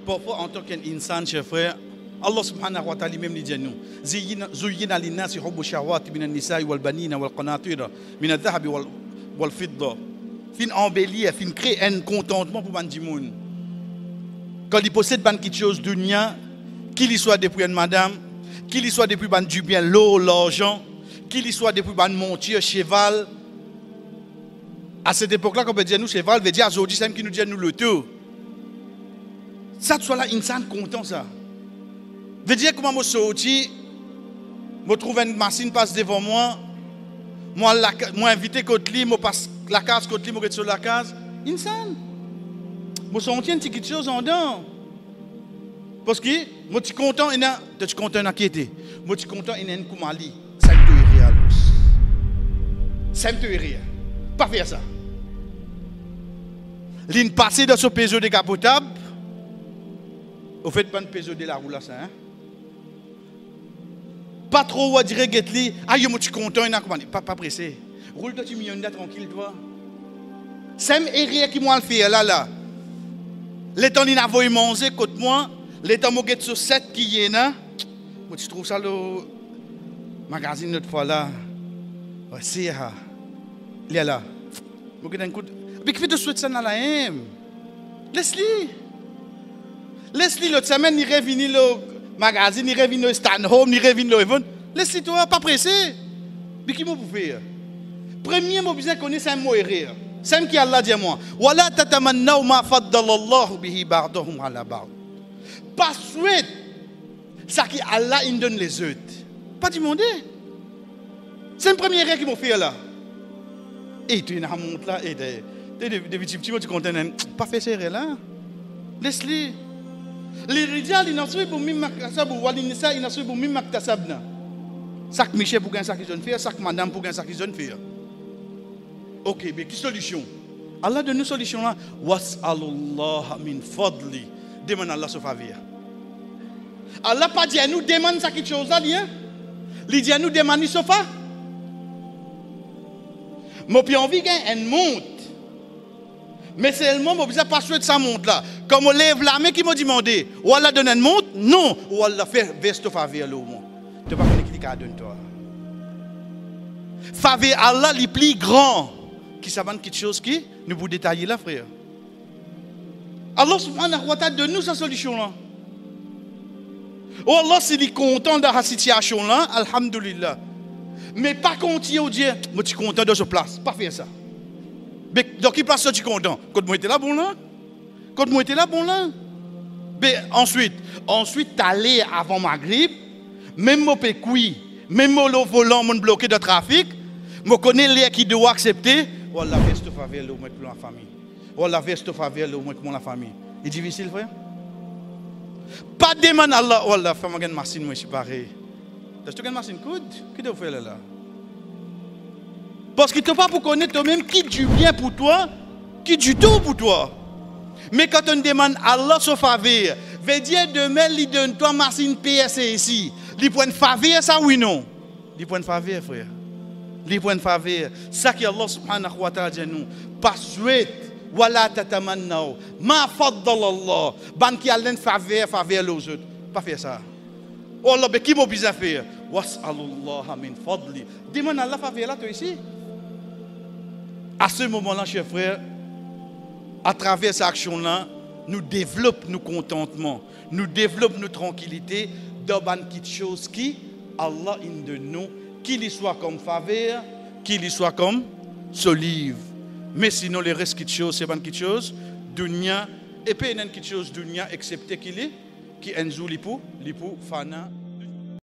Parfois, en tant qu'insan, chers frères, Allah subhanahu wa ta'ala même dit nous زين للناس حب الشهوات من النساء والبنين والقناطير من الذهب والفضة fin embellir fin créer un contentement pour bandi monde quand il possède ban quelque chose dunya qu'il y soit depuis une madame qu'il y soit depuis ban du bien l'eau l'argent qu'il y soit depuis ban monture cheval à cette époque-là qu'on peut dire nous cheval veut dire aujourd'hui c'est qui nous dit nous le tout ça soit là insan content ça veut dire comment moi sorti moi trouve une machine passe devant moi moi invité Kotli moi passe la case Kotli moi sur la case insan moi senti une petite chose en dedans parce que moi tu content et na tu content na quitter moi tu content et na kumali ça me te rire ça me te rire pas faire ça ligne passer dans ce péso décapotable au fait pas de péso de la roue là ça hein pas trop à dire Getli, aïe moi tu content pas pressé. Roule toi tu millionnaire tranquille toi. C'est me rien qui moi le faire là. Les temps il a voulu manger côté moi, les temps moi get sur 7 qui est là. Moi tu trouves ça le magazine notre fois là. Ouais c'est là. Il est là. Moi get un coup. Mais qui fait de souhaiter ça dans la M. Laisse-le l'autre semaine il revient le magazine, il revient au stand home, il revient au event. Laisse-toi, pas pressé. Mais qui m'a pour faire? Premier mot besoin connaître c'est un mot erreur. C'est qui Allah dit à moi. Wala tatamannaw ma faddalallahu bihi ba'dahum ala ba'd. Pas souhaite ça qui Allah il donne les autres. Pas demander. C'est une première erreur qui m'a fait là. Et tu es monte là et des petits tu content pas faire ces erreurs là. Laisse-les. Les rijal ils n'assument pour mim maktasab ou les nisa ils n'assument pour mim maktasabna. Sac Michel pour gagner ça qu'ils ont fait, sac madame pour gagner ça qu'ils ont fait. OK, mais quelle solution? Allah donne une solution là. Was'alullah min fadli. Demande Allah sa faveur. Allah pas dit à nous demande ça quelque chose là lien. Il dit à nous demande sa faveur. Moi puis envie gagner une monte. Mais seulement, je ne pas souhaiter ça monte là. Comme on lève la main qui m'a demandé, ou Allah donne une monte, non, ou Allah fait veste faveur là au moins. Tu ne sais pas qui qu'il donne toi. Faveur Allah les plus grand, qui savent quelque chose qui nous vous détailler là, frère. Allah subhanahu wa ta'ala donne nous sa solution là. Oh Allah, s'il est content de la situation là, alhamdulillah. Mais pas continuer au Dieu, moi je suis content de ce place, pas faire ça. Mais dans qui place tu es content? Quand moi était là bon là? Quand moi était là bon là? Mais ensuite t'allais avant Maghrib, même moi peux couiller, même moi le volant mon bloqué de trafic, moi connais les qui doit accepter, voilà veste faveur le moins pour la famille. Voilà veste faveur le moins pour la famille. C'est difficile frère? Pas demander Allah, voilà fais moi une machine moi je suis pareil. T'as une machine coude? Qui doit faire là? Parce que tu n'as pas pour connaître toi-même qui du bien pour toi, qui du tout pour toi. Mais quand on demande Allah sa faveur, veut dire demain, il donne toi machine PSC ici. Il prend une faveur, ça oui non? Il prend une faveur, frère. Il prend une faveur. Ça qui Allah subhanahu wa ta'ala dit nous. Pas souhaite, wala tatamannaw, ma faddalallah. Ban qui a une faveur aux autres. Pas faire ça. Oh Allah, mais qui m'a besoin faire? Was'alullah min fadli. Demande Allah faveur là, toi ici. À ce moment-là, chers frères, à travers cette action-là, nous développons nos contentements, nous développons nos tranquillités dans quelque chose qui, Allah de nous, qu'il y soit comme faveur, qu'il y soit comme solive. Mais sinon, le reste quelque chose, c'est pas quelque chose, dunya, et puis il y a quelque chose dunya, excepté qu'il est, qui est un zou lipou, fana.